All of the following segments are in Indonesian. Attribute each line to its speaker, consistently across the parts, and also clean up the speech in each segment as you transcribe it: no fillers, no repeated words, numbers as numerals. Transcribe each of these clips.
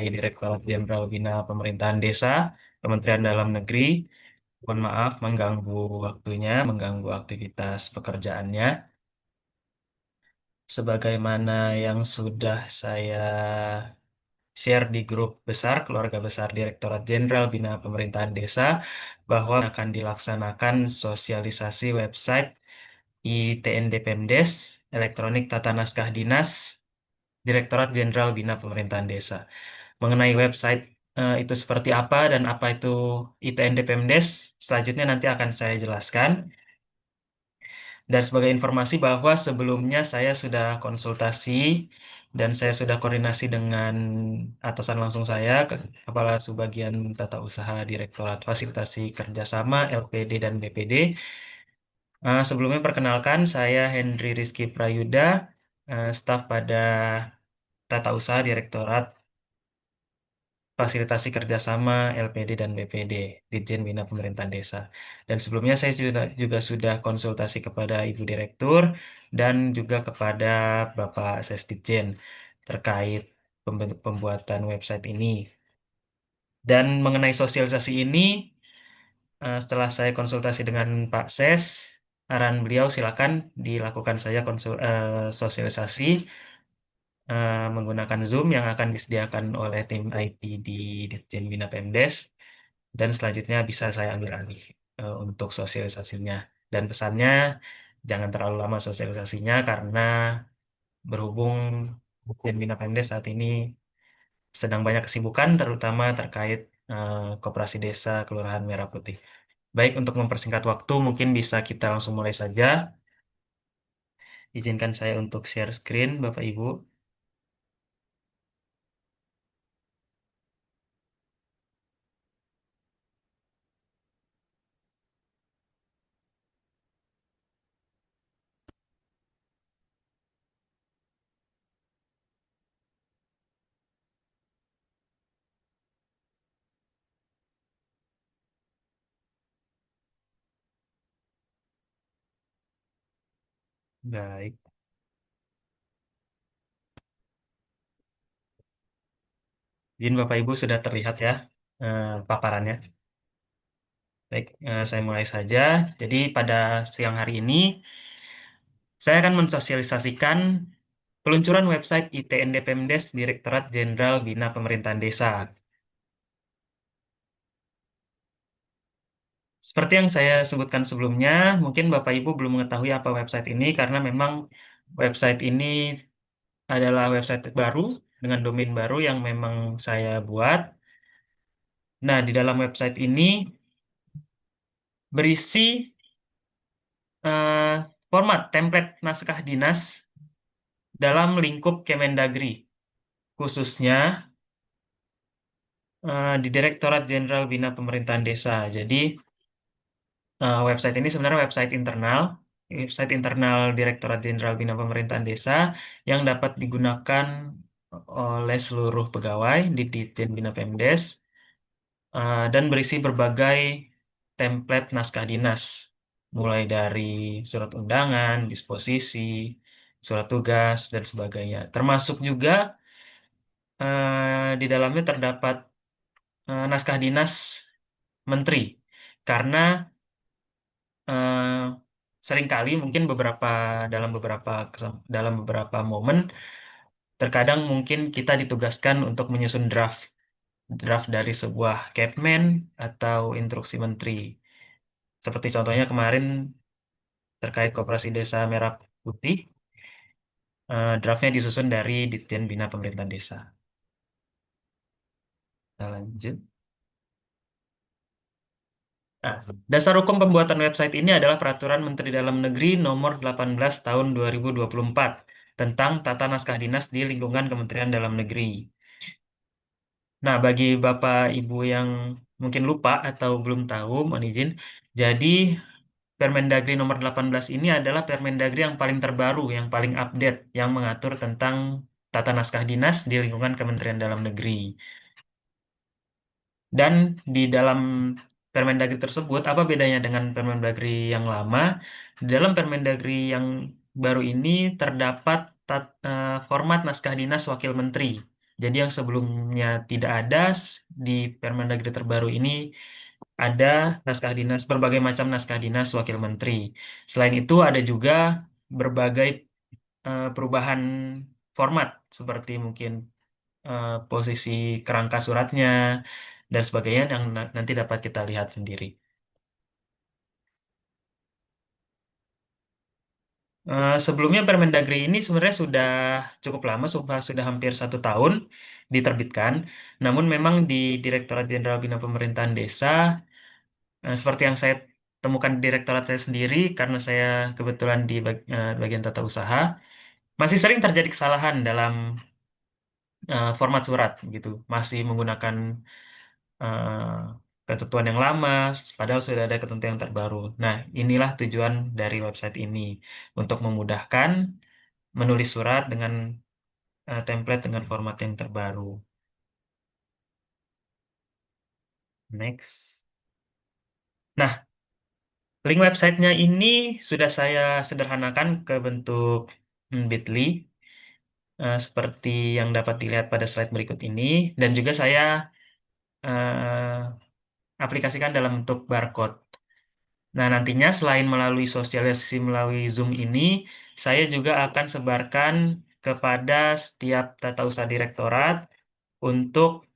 Speaker 1: Direktorat Jenderal Bina Pemerintahan Desa, Kementerian Dalam Negeri. Mohon maaf mengganggu waktunya, mengganggu aktivitas pekerjaannya. Sebagaimana yang sudah saya share di grup besar, keluarga besar Direktorat Jenderal Bina Pemerintahan Desa, bahwa akan dilaksanakan sosialisasi website ITND Pemdes, Elektronik Tata Naskah Dinas, Direktorat Jenderal Bina Pemerintahan Desa. Mengenai website itu seperti apa dan apa itu ITND Pemdes, selanjutnya nanti akan saya jelaskan. Dan sebagai informasi bahwa sebelumnya saya sudah konsultasi dan saya sudah koordinasi dengan atasan langsung saya, Kepala Subbagian Tata Usaha Direktorat Fasilitasi Kerjasama LPD dan BPD. Sebelumnya perkenalkan, saya Hendri Rizky Prayuda, staf pada Tata Usaha Direktorat Fasilitasi Kerjasama LPD dan BPD, Ditjen Bina Pemerintahan Desa. Dan sebelumnya saya juga sudah konsultasi kepada Ibu Direktur dan juga kepada Bapak Sesditjen terkait pembuatan website ini. Dan mengenai sosialisasi ini, setelah saya konsultasi dengan Pak Ses, arahan beliau silakan dilakukan saja sosialisasi menggunakan Zoom yang akan disediakan oleh tim IT di Ditjen Bina Pemdes. Dan selanjutnya bisa saya ambil alih untuk sosialisasinya. Dan pesannya jangan terlalu lama sosialisasinya karena berhubung Ditjen Bina Pemdes saat ini sedang banyak kesibukan terutama terkait Koperasi Desa Kelurahan Merah Putih. Baik, untuk mempersingkat waktu mungkin bisa kita langsung mulai saja. Izinkan saya untuk share screen, Bapak Ibu. Baik, izin Bapak Ibu sudah terlihat ya paparannya. Baik, saya mulai saja. Jadi pada siang hari ini saya akan mensosialisasikan peluncuran website ITND Pemdes Direktorat Jenderal Bina Pemerintahan Desa. Seperti yang saya sebutkan sebelumnya, mungkin Bapak Ibu belum mengetahui apa website ini karena memang website ini adalah website baru dengan domain baru yang memang saya buat. Nah, di dalam website ini berisi eh, format template naskah dinas dalam lingkup Kemendagri, khususnya di Direktorat Jenderal Bina Pemerintahan Desa. Jadi, website ini sebenarnya website internal Direktorat Jenderal Bina Pemerintahan Desa yang dapat digunakan oleh seluruh pegawai di Ditjen Bina Pemdes dan berisi berbagai template naskah dinas, mulai dari surat undangan, disposisi, surat tugas, dan sebagainya. Termasuk juga di dalamnya terdapat naskah dinas menteri, karena eh, seringkali mungkin dalam beberapa momen terkadang mungkin kita ditugaskan untuk menyusun draft draft dari sebuah Kepmen atau instruksi menteri. Seperti contohnya kemarin terkait Koperasi Desa Merah Putih, draftnya disusun dari Ditjen Bina Pemerintahan Desa. Kita lanjut. Nah, dasar hukum pembuatan website ini adalah Peraturan Menteri Dalam Negeri Nomor 18 Tahun 2024 tentang tata naskah dinas di lingkungan Kementerian Dalam Negeri. Nah, bagi Bapak Ibu yang mungkin lupa atau belum tahu, mohon izin. Jadi, Permendagri Nomor 18 ini adalah Permendagri yang paling terbaru, yang paling update, yang mengatur tentang tata naskah dinas di lingkungan Kementerian Dalam Negeri. Dan di dalam Permendagri tersebut, apa bedanya dengan Permendagri yang lama? Di dalam Permendagri yang baru ini terdapat format naskah dinas wakil menteri. Jadi yang sebelumnya tidak ada di Permendagri terbaru ini ada naskah dinas, berbagai macam naskah dinas wakil menteri. Selain itu ada juga berbagai perubahan format seperti mungkin posisi kerangka suratnya dan sebagainya yang nanti dapat kita lihat sendiri. Sebelumnya Permendagri ini sebenarnya sudah cukup lama, sudah hampir 1 tahun diterbitkan. Namun memang di Direktorat Jenderal Bina Pemerintahan Desa, seperti yang saya temukan di direktorat saya sendiri, karena saya kebetulan di bagian tata usaha, masih sering terjadi kesalahan dalam format surat gitu, masih menggunakan eh, ketentuan yang lama, padahal sudah ada ketentuan yang terbaru. Nah, inilah tujuan dari website ini untuk memudahkan menulis surat dengan template dengan format yang terbaru. Next. Nah, link websitenya ini sudah saya sederhanakan ke bentuk bit.ly seperti yang dapat dilihat pada slide berikut ini, dan juga saya aplikasikan dalam bentuk barcode. Nah, nantinya selain melalui sosialisasi melalui Zoom ini, saya juga akan sebarkan kepada setiap tata usaha direktorat untuk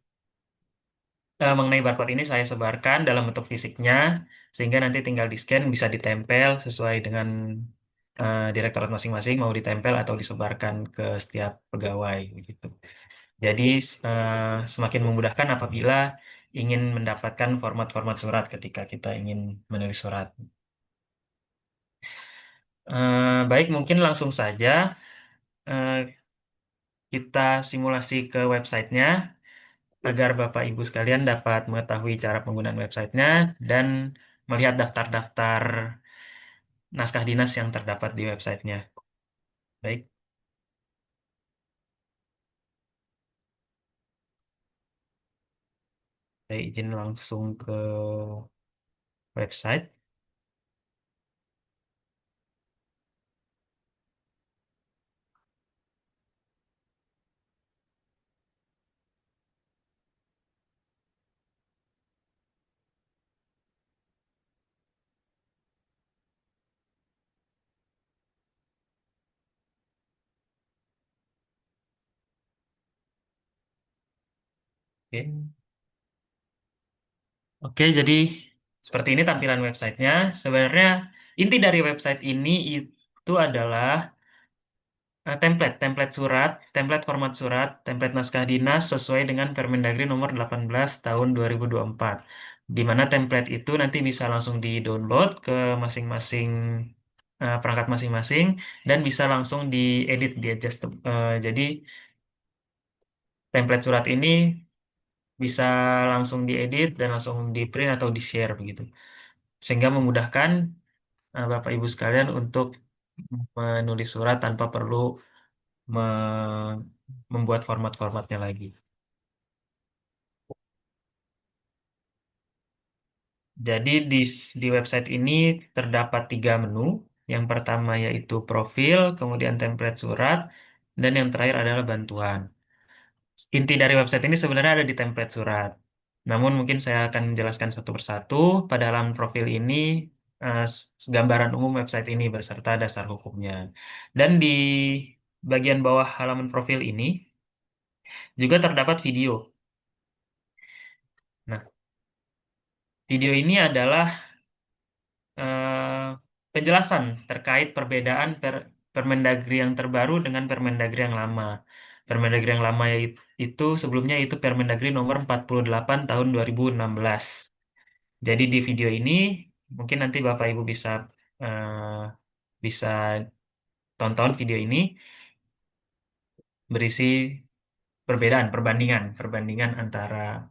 Speaker 1: mengenai barcode ini saya sebarkan dalam bentuk fisiknya, sehingga nanti tinggal di-scan bisa ditempel sesuai dengan direktorat masing-masing, mau ditempel atau disebarkan ke setiap pegawai begitu. Jadi semakin memudahkan apabila ingin mendapatkan format-format surat ketika kita ingin menulis surat. Baik, mungkin langsung saja eh, kita simulasi ke websitenya agar Bapak Ibu sekalian dapat mengetahui cara penggunaan websitenya dan melihat daftar-daftar naskah dinas yang terdapat di websitenya. Baik, saya izin langsung ke website. Oke, Oke, jadi seperti ini tampilan websitenya. Sebenarnya inti dari website ini itu adalah template surat, template format surat, template naskah dinas sesuai dengan Permendagri nomor 18 tahun 2024. Di mana template itu nanti bisa langsung di-download ke masing-masing perangkat masing-masing dan bisa langsung diedit, di-adjust. Jadi template surat ini bisa langsung diedit dan langsung di-print atau di-share begitu. Sehingga memudahkan Bapak Ibu sekalian untuk menulis surat tanpa perlu membuat format-formatnya lagi. Jadi di website ini terdapat 3 menu. Yang pertama yaitu profil, kemudian template surat, dan yang terakhir adalah bantuan. Inti dari website ini sebenarnya ada di template surat. Namun mungkin saya akan menjelaskan satu persatu. Pada halaman profil ini, gambaran umum website ini beserta dasar hukumnya. Dan di bagian bawah halaman profil ini juga terdapat video. Nah, video ini adalah penjelasan terkait perbedaan Permendagri yang terbaru dengan Permendagri yang lama. Permendagri yang lama itu sebelumnya itu Permendagri nomor 48 tahun 2016. Jadi di video ini mungkin nanti Bapak Ibu eh, bisa tonton video ini berisi perbandingan antara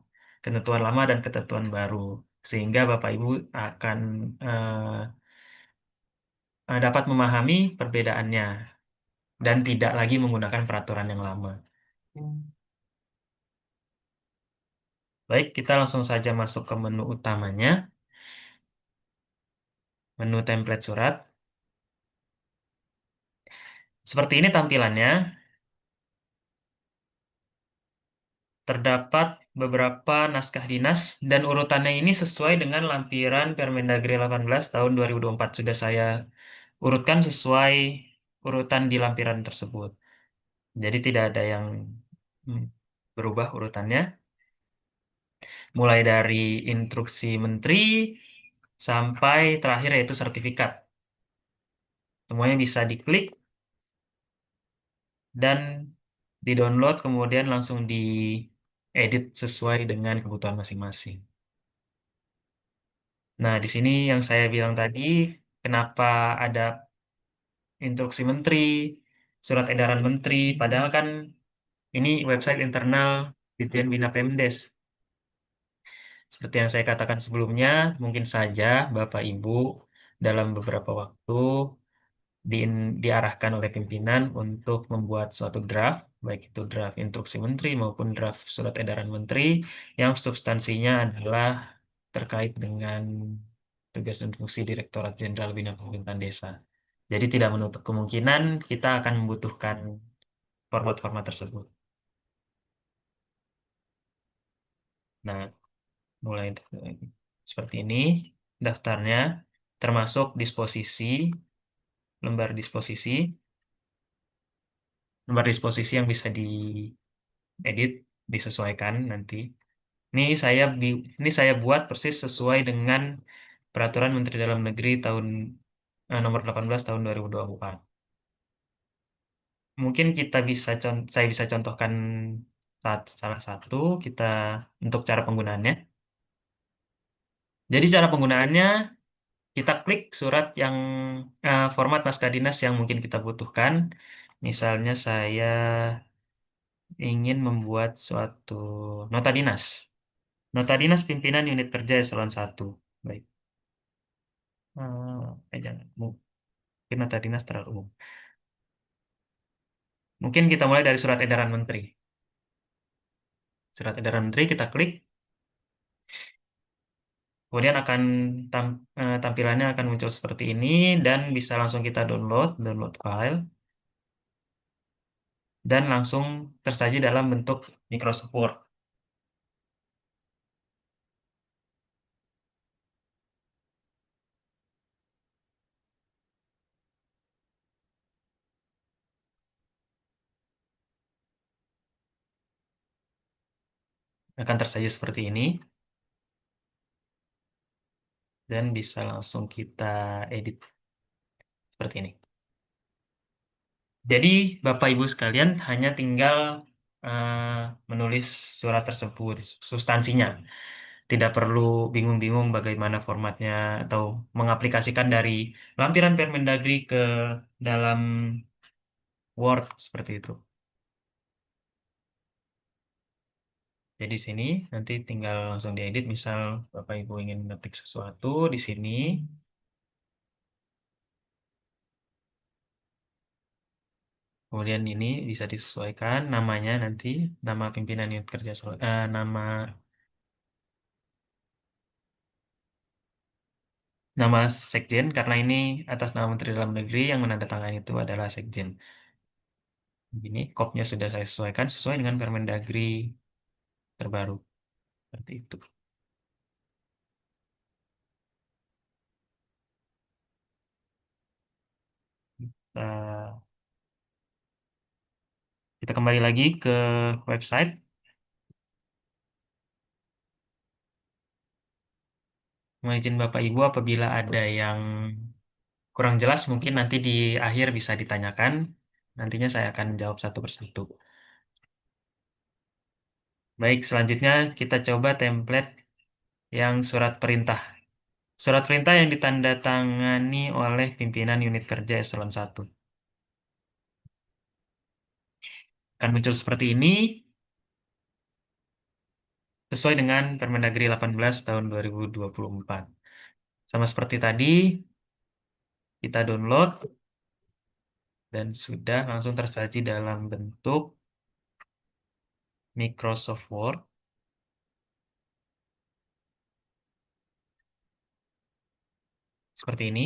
Speaker 1: ketentuan lama dan ketentuan baru, sehingga Bapak Ibu akan dapat memahami perbedaannya dan tidak lagi menggunakan peraturan yang lama. Baik, kita langsung saja masuk ke menu utamanya, menu template surat. Seperti ini tampilannya. terdapat beberapa naskah dinas dan urutannya ini sesuai dengan lampiran Permendagri 18 tahun 2024. Sudah saya urutkan sesuai urutan di lampiran tersebut. Jadi tidak ada yang hmm, berubah urutannya. Mulai dari instruksi menteri sampai terakhir yaitu sertifikat. Semuanya bisa diklik dan di-download kemudian langsung diedit sesuai dengan kebutuhan masing-masing. Nah, di sini yang saya bilang tadi, kenapa ada instruksi menteri, surat edaran menteri, padahal kan ini website internal Ditjen Bina Pemdes. Seperti yang saya katakan sebelumnya, mungkin saja Bapak Ibu dalam beberapa waktu diarahkan oleh pimpinan untuk membuat suatu draft, baik itu draft instruksi menteri maupun draft surat edaran menteri, yang substansinya adalah terkait dengan tugas dan fungsi Direktorat Jenderal Bina Pemerintahan Desa. Jadi tidak menutup kemungkinan kita akan membutuhkan format-format tersebut. Nah, mulai seperti ini daftarnya, termasuk disposisi, lembar disposisi, lembar disposisi yang bisa diedit, disesuaikan nanti. Ini saya buat persis sesuai dengan Peraturan Menteri Dalam Negeri nomor 18 tahun 2024. Mungkin saya bisa contohkan salah satu kita untuk cara penggunaannya. Jadi cara penggunaannya kita klik surat yang format naskah dinas yang mungkin kita butuhkan. Misalnya saya ingin membuat suatu nota dinas. Nota dinas pimpinan unit kerja eselon 1. Baik. Jangan. Mungkin nota dinas terlalu umum. Mungkin kita mulai dari surat edaran menteri. Surat edaran menteri kita klik, kemudian tampilannya akan muncul seperti ini dan bisa langsung kita download file dan langsung tersaji dalam bentuk Microsoft Word. Akan tersaji seperti ini dan bisa langsung kita edit seperti ini. Jadi Bapak Ibu sekalian hanya tinggal eh, menulis surat tersebut, substansinya. Tidak perlu bingung-bingung bagaimana formatnya atau mengaplikasikan dari lampiran Permendagri ke dalam Word seperti itu. Jadi sini nanti tinggal langsung diedit. Misal Bapak Ibu ingin ngetik sesuatu di sini, kemudian ini bisa disesuaikan namanya nanti, nama pimpinan unit kerja, nama sekjen karena ini atas nama Menteri Dalam Negeri yang menandatangani itu adalah sekjen. Ini kopnya sudah saya sesuaikan sesuai dengan Permendagri terbaru seperti itu. Nah, kita kembali lagi ke website. Mohon izin Bapak Ibu apabila ada yang kurang jelas mungkin nanti di akhir bisa ditanyakan. Nantinya saya akan jawab satu persatu. Baik, selanjutnya kita coba template yang surat perintah. Surat perintah yang ditandatangani oleh pimpinan unit kerja eselon 1. Akan muncul seperti ini sesuai dengan Permendagri 18 tahun 2024. Sama seperti tadi, kita download dan sudah langsung tersaji dalam bentuk Microsoft Word seperti ini.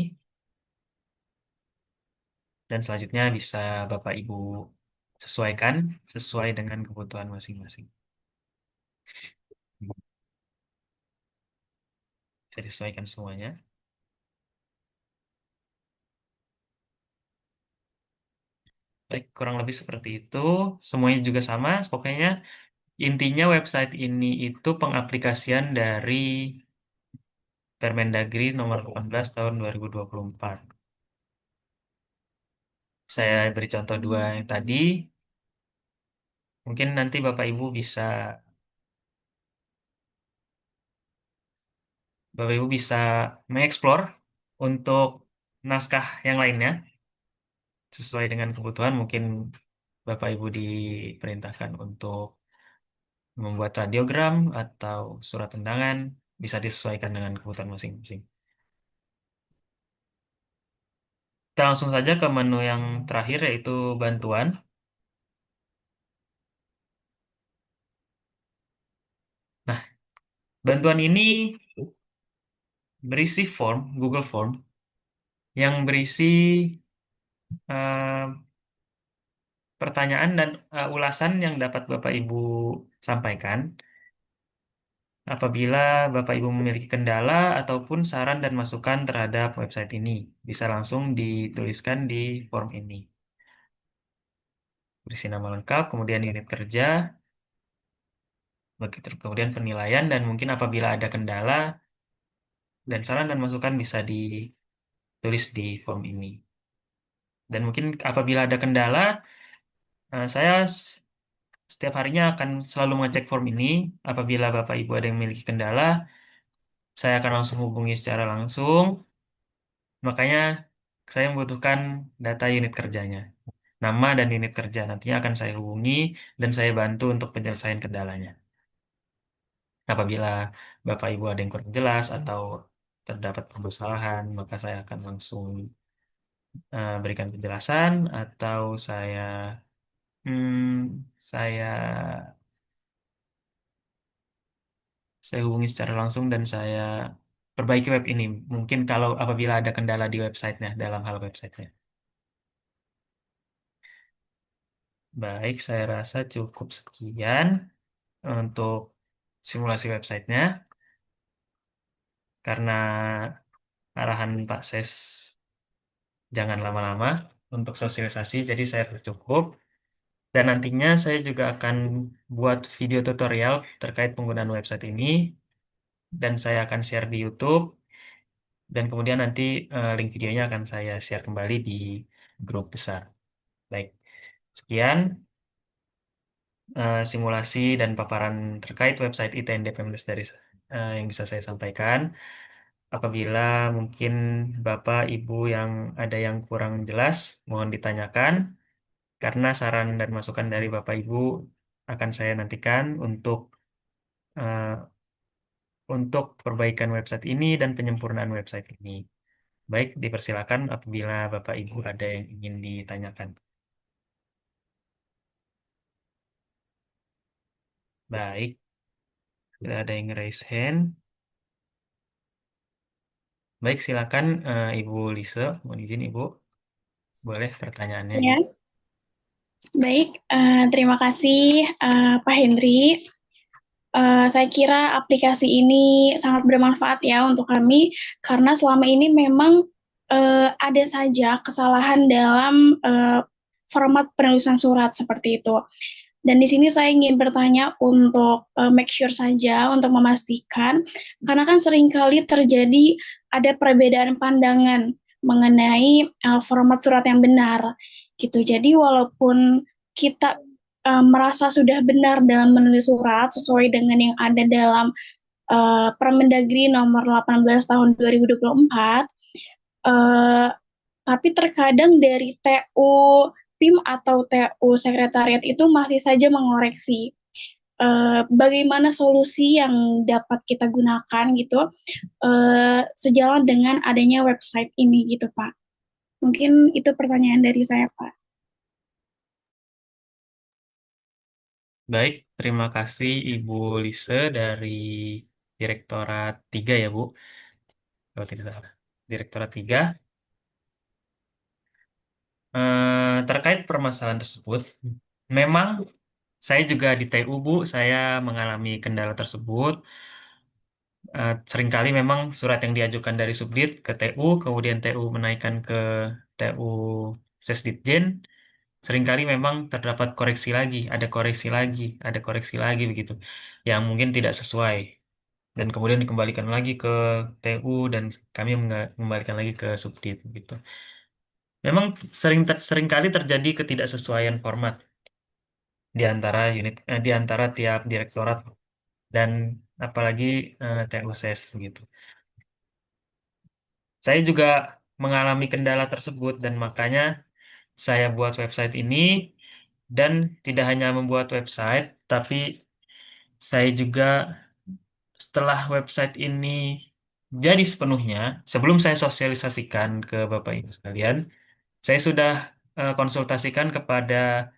Speaker 1: Dan selanjutnya bisa Bapak Ibu sesuaikan sesuai dengan kebutuhan masing-masing. Bisa disesuaikan semuanya. Baik, kurang lebih seperti itu. Semuanya juga sama. Pokoknya intinya website ini itu pengaplikasian dari Permendagri nomor 18 tahun 2024. Saya beri contoh dua yang tadi. Mungkin nanti Bapak Ibu bisa mengeksplor untuk naskah yang lainnya sesuai dengan kebutuhan. Mungkin Bapak Ibu diperintahkan untuk membuat radiogram atau surat undangan, bisa disesuaikan dengan kebutuhan masing-masing. Kita langsung saja ke menu yang terakhir yaitu bantuan. Nah, bantuan ini berisi Google Form, yang berisi eh, pertanyaan dan ulasan yang dapat Bapak Ibu sampaikan apabila Bapak Ibu memiliki kendala ataupun saran dan masukan terhadap website ini. Bisa langsung dituliskan di form ini. Berisi nama lengkap, kemudian unit kerja, begitu kemudian penilaian, dan mungkin apabila ada kendala dan saran dan masukan bisa ditulis di form ini. Dan mungkin apabila ada kendala, saya setiap harinya akan selalu mengecek form ini. Apabila Bapak Ibu ada yang memiliki kendala, saya akan langsung hubungi secara langsung. Makanya saya membutuhkan data unit kerjanya. Nama dan unit kerja nantinya akan saya hubungi dan saya bantu untuk penyelesaian kendalanya. Apabila Bapak Ibu ada yang kurang jelas atau terdapat permasalahan, maka saya akan langsung berikan penjelasan atau saya saya hubungi secara langsung dan saya perbaiki web ini. Mungkin kalau apabila ada kendala di websitenya, dalam hal websitenya. Baik, saya rasa cukup sekian untuk simulasi websitenya. Karena arahan Pak Ses jangan lama-lama untuk sosialisasi, jadi saya cukup. Dan nantinya saya juga akan buat video tutorial terkait penggunaan website ini, dan saya akan share di YouTube, dan kemudian nanti link videonya akan saya share kembali di grup besar. Baik, sekian simulasi dan paparan terkait website ITN Pemdes dari yang bisa saya sampaikan. Apabila mungkin Bapak, Ibu yang ada yang kurang jelas, mohon ditanyakan, karena saran dan masukan dari Bapak, Ibu akan saya nantikan eh, untuk perbaikan website ini dan penyempurnaan website ini. Baik, dipersilakan apabila Bapak, Ibu ada yang ingin ditanyakan. Baik, tidak ada yang raise hand. Baik, silakan Ibu Lise, mohon izin Ibu, boleh pertanyaannya Ibu.
Speaker 2: Ya, baik. Terima kasih Pak Hendri. Saya kira aplikasi ini sangat bermanfaat ya untuk kami karena selama ini memang ada saja kesalahan dalam format penulisan surat seperti itu. Dan di sini saya ingin bertanya untuk make sure saja untuk memastikan karena kan seringkali terjadi ada perbedaan pandangan mengenai format surat yang benar gitu. Jadi walaupun kita merasa sudah benar dalam menulis surat sesuai dengan yang ada dalam Permendagri nomor 18 tahun 2024, uh, tapi terkadang dari TU PIM atau TU Sekretariat itu masih saja mengoreksi. Bagaimana solusi yang dapat kita gunakan gitu sejalan dengan adanya website ini gitu Pak. Mungkin itu pertanyaan dari saya Pak.
Speaker 1: Baik, terima kasih Ibu Lise dari Direktorat 3 ya Bu, kalau tidak salah. Direktorat 3. Terkait permasalahan tersebut, memang Saya juga di TU, Bu, saya mengalami kendala tersebut. Seringkali memang surat yang diajukan dari Subdit ke TU, kemudian TU menaikkan ke TU Sesditjen, seringkali memang terdapat koreksi lagi, ada koreksi lagi begitu, yang mungkin tidak sesuai. Dan kemudian dikembalikan lagi ke TU dan kami mengembalikan lagi ke Subdit gitu. Memang seringkali terjadi ketidaksesuaian format di antara di antara tiap direktorat dan apalagi TUSES begitu. Saya juga mengalami kendala tersebut dan makanya saya buat website ini dan tidak hanya membuat website, tapi saya juga setelah website ini jadi sepenuhnya, sebelum saya sosialisasikan ke Bapak Ibu sekalian, saya sudah konsultasikan kepada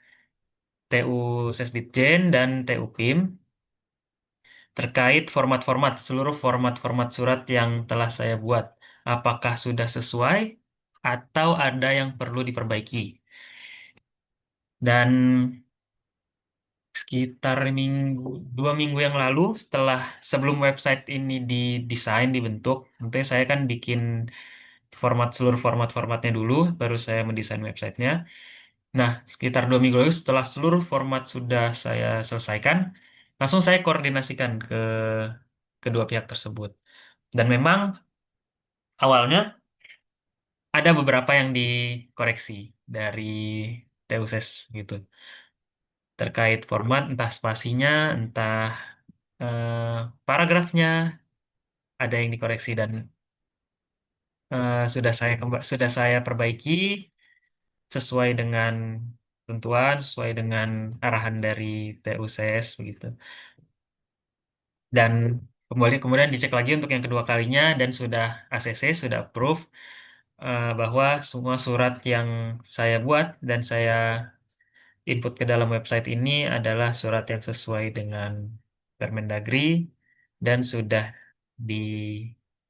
Speaker 1: TU Sesditjen dan TU PIM terkait seluruh format-format surat yang telah saya buat. Apakah sudah sesuai atau ada yang perlu diperbaiki? Dan sekitar 2 minggu yang lalu, sebelum website ini didesain, dibentuk, tentunya saya kan bikin seluruh formatnya dulu, baru saya mendesain websitenya. Nah, sekitar 2 minggu lalu setelah seluruh format sudah saya selesaikan, langsung saya koordinasikan ke kedua pihak tersebut. Dan memang awalnya ada beberapa yang dikoreksi dari TUSES gitu. Terkait format, entah spasinya, entah paragrafnya, ada yang dikoreksi dan sudah saya perbaiki sesuai dengan ketentuan, sesuai dengan arahan dari TUSES begitu. Dan kemudian dicek lagi untuk yang kedua kalinya dan sudah ACC, sudah approve bahwa semua surat yang saya buat dan saya input ke dalam website ini adalah surat yang sesuai dengan Permendagri dan sudah di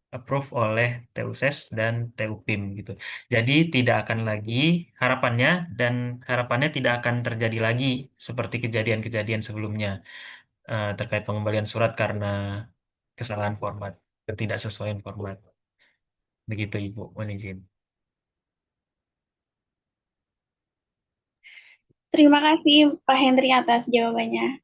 Speaker 1: approve oleh TUSES dan TUPIM gitu. Jadi tidak akan lagi harapannya dan harapannya tidak akan terjadi lagi seperti kejadian-kejadian sebelumnya terkait pengembalian surat karena kesalahan format, ketidaksesuaian format. Begitu Ibu, mohon izin.
Speaker 2: Terima kasih Pak Henry atas jawabannya.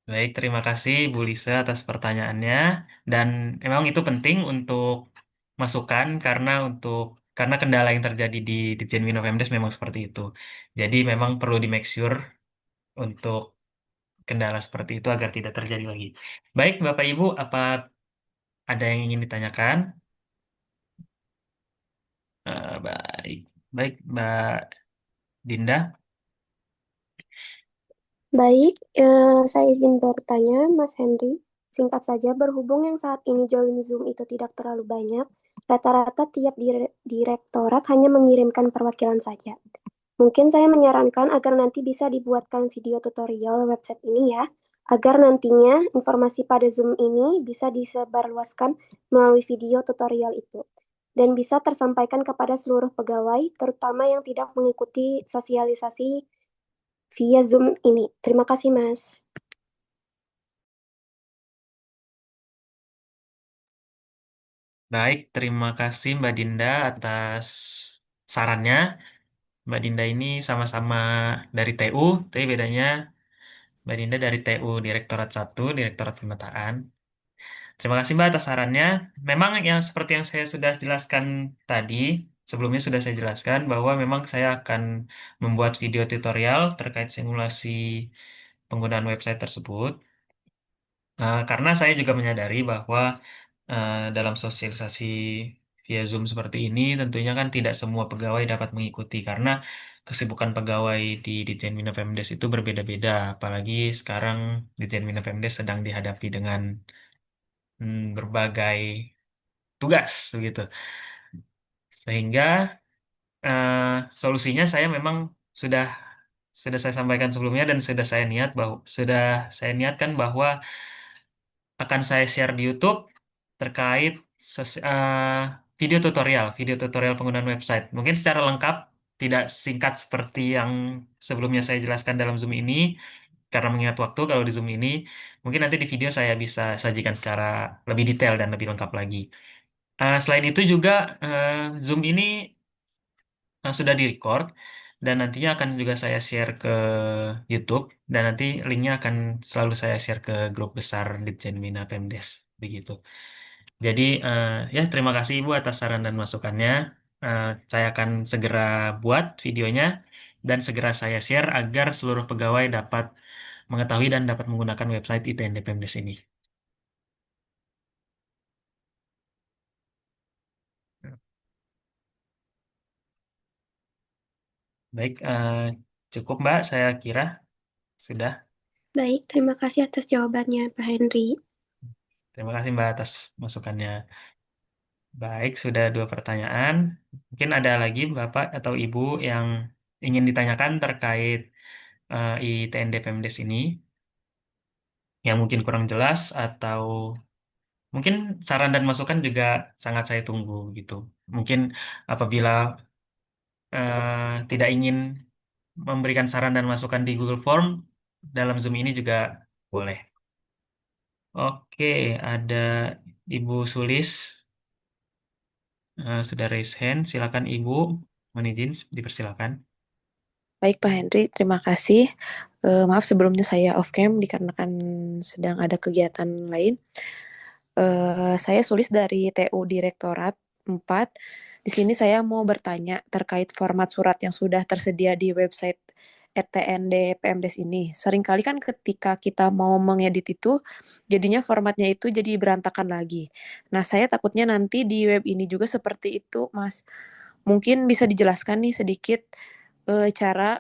Speaker 1: Baik, terima kasih Bu Lisa atas pertanyaannya. Dan emang itu penting untuk masukan karena kendala yang terjadi di Ditjen Bina Pemdes memang seperti itu. Jadi memang perlu di make sure untuk kendala seperti itu agar tidak terjadi lagi. Baik, Bapak Ibu, apa ada yang ingin ditanyakan? Baik, baik, Mbak Dinda.
Speaker 3: Baik, saya izin bertanya, Mas Henry. Singkat saja, berhubung yang saat ini join Zoom itu tidak terlalu banyak, rata-rata tiap direktorat hanya mengirimkan perwakilan saja. Mungkin saya menyarankan agar nanti bisa dibuatkan video tutorial website ini ya, agar nantinya informasi pada Zoom ini bisa disebarluaskan melalui video tutorial itu. Dan bisa tersampaikan kepada seluruh pegawai, terutama yang tidak mengikuti sosialisasi via Zoom ini. Terima kasih, Mas.
Speaker 1: Baik, terima kasih Mbak Dinda atas sarannya. Mbak Dinda ini sama-sama dari TU, tapi bedanya Mbak Dinda dari TU Direktorat 1, Direktorat Pemetaan. Terima kasih Mbak atas sarannya. Memang yang seperti yang saya sudah jelaskan tadi, sebelumnya sudah saya jelaskan bahwa memang saya akan membuat video tutorial terkait simulasi penggunaan website tersebut. Karena saya juga menyadari bahwa dalam sosialisasi via Zoom seperti ini tentunya kan tidak semua pegawai dapat mengikuti karena kesibukan pegawai di Ditjen Bina Pemdes itu berbeda-beda. Apalagi sekarang Ditjen Bina Pemdes sedang dihadapi dengan berbagai tugas begitu. Sehingga eh, solusinya saya memang sudah sudah saya sampaikan sebelumnya dan sudah saya niatkan bahwa akan saya share di YouTube terkait video tutorial penggunaan website. Mungkin secara lengkap tidak singkat seperti yang sebelumnya saya jelaskan dalam Zoom ini, karena mengingat waktu kalau di Zoom ini, mungkin nanti di video saya bisa sajikan secara lebih detail dan lebih lengkap lagi. Selain itu juga eh, Zoom ini sudah direcord dan nantinya akan juga saya share ke YouTube dan nanti linknya akan selalu saya share ke grup besar Ditjen Bina Pemdes begitu. Jadi ya terima kasih Ibu atas saran dan masukannya. Saya akan segera buat videonya dan segera saya share agar seluruh pegawai dapat mengetahui dan dapat menggunakan website ITND Pemdes ini. Baik, cukup Mbak, saya kira sudah.
Speaker 3: Baik, terima kasih atas jawabannya, Pak Henry.
Speaker 1: Terima kasih Mbak atas masukannya. Baik, sudah dua pertanyaan. Mungkin ada lagi Bapak atau Ibu yang ingin ditanyakan terkait ITND Pemdes ini yang mungkin kurang jelas atau mungkin saran dan masukan juga sangat saya tunggu gitu. Mungkin apabila tidak ingin memberikan saran dan masukan di Google Form dalam Zoom ini juga boleh. Oke, ada Ibu Sulis sudah raise hand. Silakan Ibu, mohon izin dipersilakan.
Speaker 4: Baik Pak Henry, terima kasih. Maaf sebelumnya saya off cam dikarenakan sedang ada kegiatan lain. Saya Sulis dari TU Direktorat 4. Di sini saya mau bertanya terkait format surat yang sudah tersedia di website ETND PMDes ini. Seringkali kan ketika kita mau mengedit itu, jadinya formatnya itu jadi berantakan lagi. Nah, saya takutnya nanti di web ini juga seperti itu, Mas. Mungkin bisa dijelaskan nih sedikit cara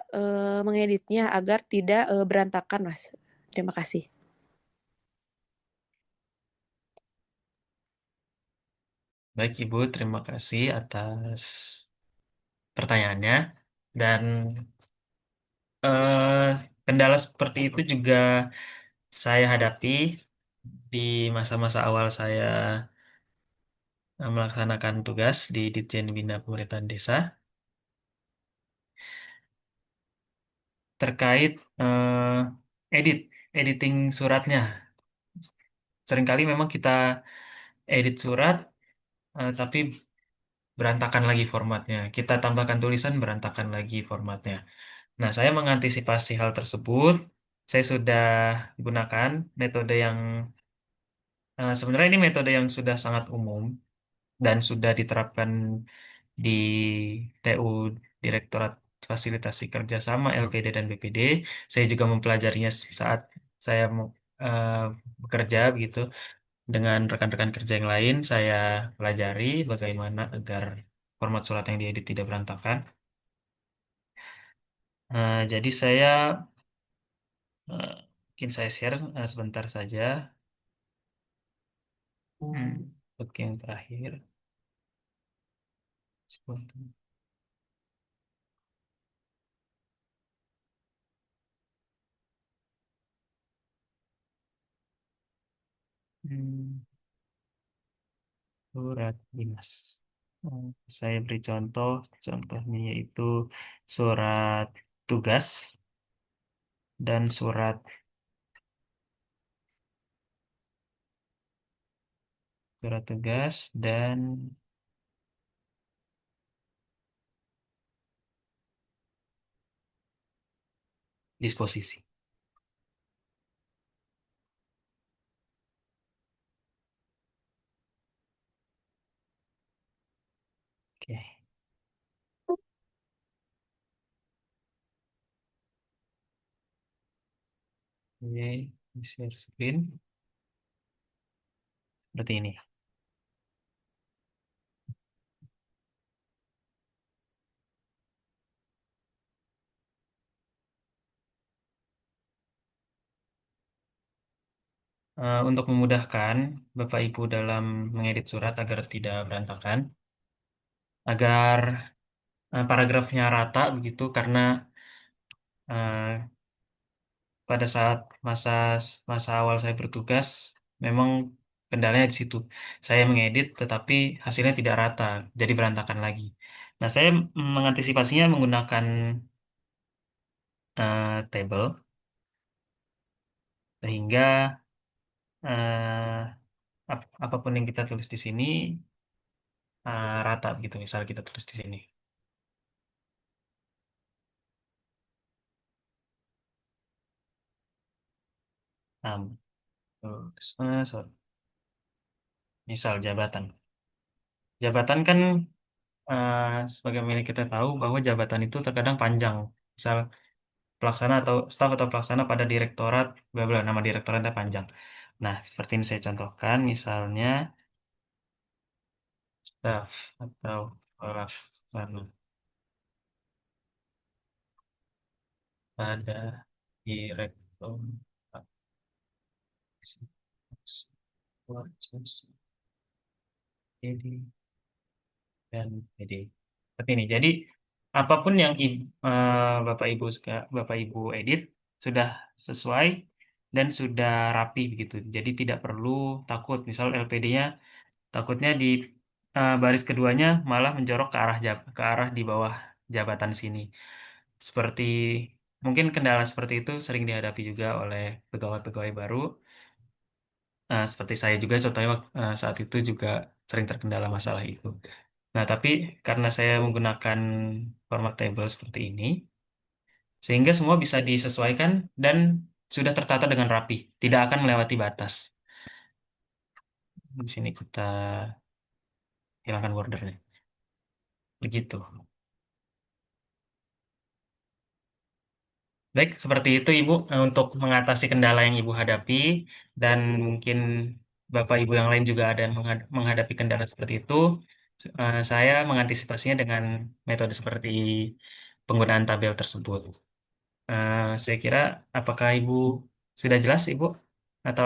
Speaker 4: mengeditnya agar tidak berantakan, Mas. Terima kasih.
Speaker 1: Baik Ibu, terima kasih atas pertanyaannya. Dan eh, kendala seperti itu juga saya hadapi di masa-masa awal saya melaksanakan tugas di Ditjen Bina Pemerintahan Desa terkait editing suratnya. Seringkali memang kita edit surat, tapi berantakan lagi formatnya. Kita tambahkan tulisan, berantakan lagi formatnya. Nah, saya mengantisipasi hal tersebut. Saya sudah gunakan metode yang sebenarnya ini metode yang sudah sangat umum dan sudah diterapkan di TU Direktorat Fasilitasi Kerjasama LPD dan BPD. Saya juga mempelajarinya saat saya eh, bekerja begitu dengan rekan-rekan kerja yang lain. Saya pelajari bagaimana agar format surat yang diedit tidak berantakan. Jadi saya mungkin saya share sebentar saja. Oke, yang terakhir. Hmm, Surat dinas. Saya beri contoh, contohnya yaitu surat tugas dan surat tugas dan disposisi. Oke, Oke, share screen seperti ini. Untuk memudahkan Bapak Ibu dalam mengedit surat agar tidak berantakan, agar paragrafnya rata begitu, karena eh, pada saat masa masa awal saya bertugas, memang kendalanya di situ. Saya mengedit, tetapi hasilnya tidak rata, jadi berantakan lagi. Nah, saya mengantisipasinya menggunakan table, sehingga eh, apapun yang kita tulis di sini rata gitu. Misal kita tulis di sini. Sorry. Misal jabatan. Jabatan kan eh, sebagaimana kita tahu bahwa jabatan itu terkadang panjang. Misal pelaksana atau staf atau pelaksana pada direktorat, bla bla, nama direktoratnya panjang. Nah, seperti ini saya contohkan, misalnya staf atau pelaksana pada direktorat jadi dan PD. Seperti ini. Jadi apapun yang Bapak Ibu edit sudah sesuai dan sudah rapi begitu. Jadi tidak perlu takut. Misal LPD-nya takutnya di baris keduanya malah menjorok ke arah ke arah di bawah jabatan sini. Seperti mungkin kendala seperti itu sering dihadapi juga oleh pegawai-pegawai baru. Seperti saya juga contohnya saat itu juga sering terkendala masalah itu. Nah, tapi karena saya menggunakan format table seperti ini, sehingga semua bisa disesuaikan dan sudah tertata dengan rapi, tidak akan melewati batas. Di sini kita hilangkan bordernya. Begitu. Baik, seperti itu Ibu, untuk mengatasi kendala yang Ibu hadapi, dan mungkin Bapak Ibu yang lain juga ada yang menghadapi kendala seperti itu. Saya mengantisipasinya dengan metode seperti penggunaan tabel tersebut. Saya kira, apakah Ibu sudah jelas, Ibu? Atau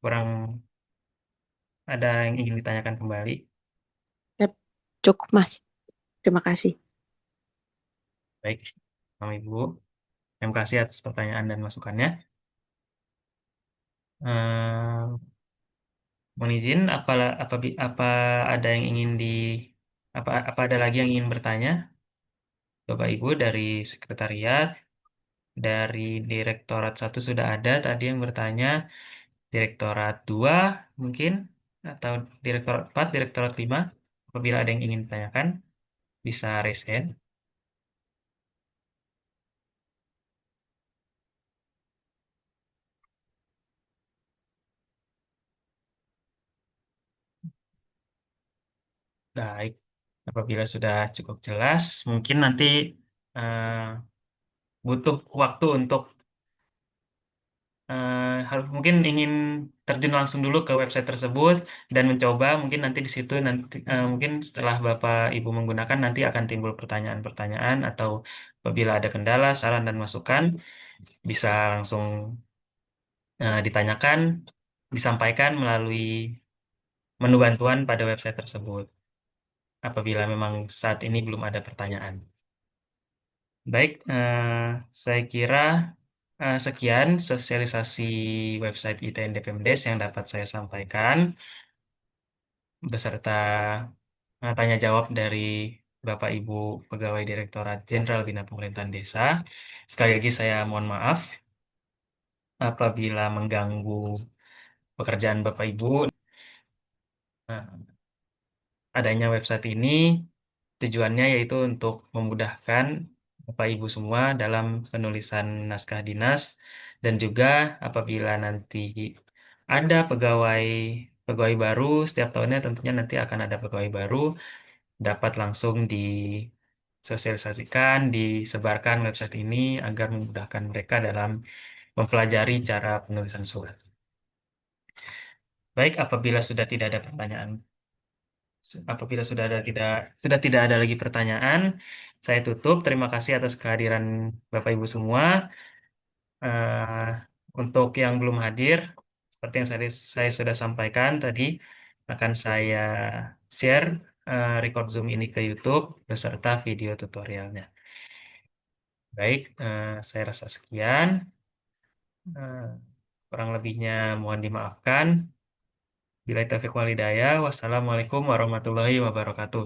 Speaker 1: kurang, ada yang ingin ditanyakan kembali?
Speaker 4: Yap, cukup Mas. Terima kasih.
Speaker 1: Baik, Mama Ibu. Terima kasih atas pertanyaan dan masukannya. Eh, Mohon izin, apa ada yang ingin apa ada lagi yang ingin bertanya, Bapak Ibu dari sekretariat, dari Direktorat 1 sudah ada tadi yang bertanya, Direktorat 2 mungkin, atau Direktorat 4, Direktorat 5, apabila ada yang ingin ditanyakan, bisa raise hand. Baik, apabila sudah cukup jelas, mungkin nanti eh, butuh waktu untuk harus mungkin ingin terjun langsung dulu ke website tersebut dan mencoba, mungkin nanti di situ nanti mungkin setelah Bapak Ibu menggunakan nanti akan timbul pertanyaan-pertanyaan, atau apabila ada kendala, saran dan masukan bisa langsung ditanyakan, disampaikan melalui menu bantuan pada website tersebut apabila memang saat ini belum ada pertanyaan. Baik, saya kira sekian sosialisasi website ITN DPMDes yang dapat saya sampaikan beserta tanya jawab dari Bapak Ibu Pegawai Direktorat Jenderal Bina Pemerintahan Desa. Sekali lagi saya mohon maaf apabila mengganggu pekerjaan Bapak Ibu. Nah, adanya website ini tujuannya yaitu untuk memudahkan Bapak Ibu semua dalam penulisan naskah dinas, dan juga apabila nanti ada pegawai baru setiap tahunnya, tentunya nanti akan ada pegawai baru, dapat langsung disosialisasikan, disebarkan website ini agar memudahkan mereka dalam mempelajari cara penulisan surat. Baik, apabila sudah tidak ada lagi pertanyaan, saya tutup. Terima kasih atas kehadiran Bapak Ibu semua. Eh, untuk yang belum hadir, seperti yang saya sudah sampaikan tadi, akan saya share record Zoom ini ke YouTube beserta video tutorialnya. Baik, saya rasa sekian. Eh, Kurang lebihnya mohon dimaafkan. Bila taufiq wal hidayah, wassalamualaikum warahmatullahi wabarakatuh.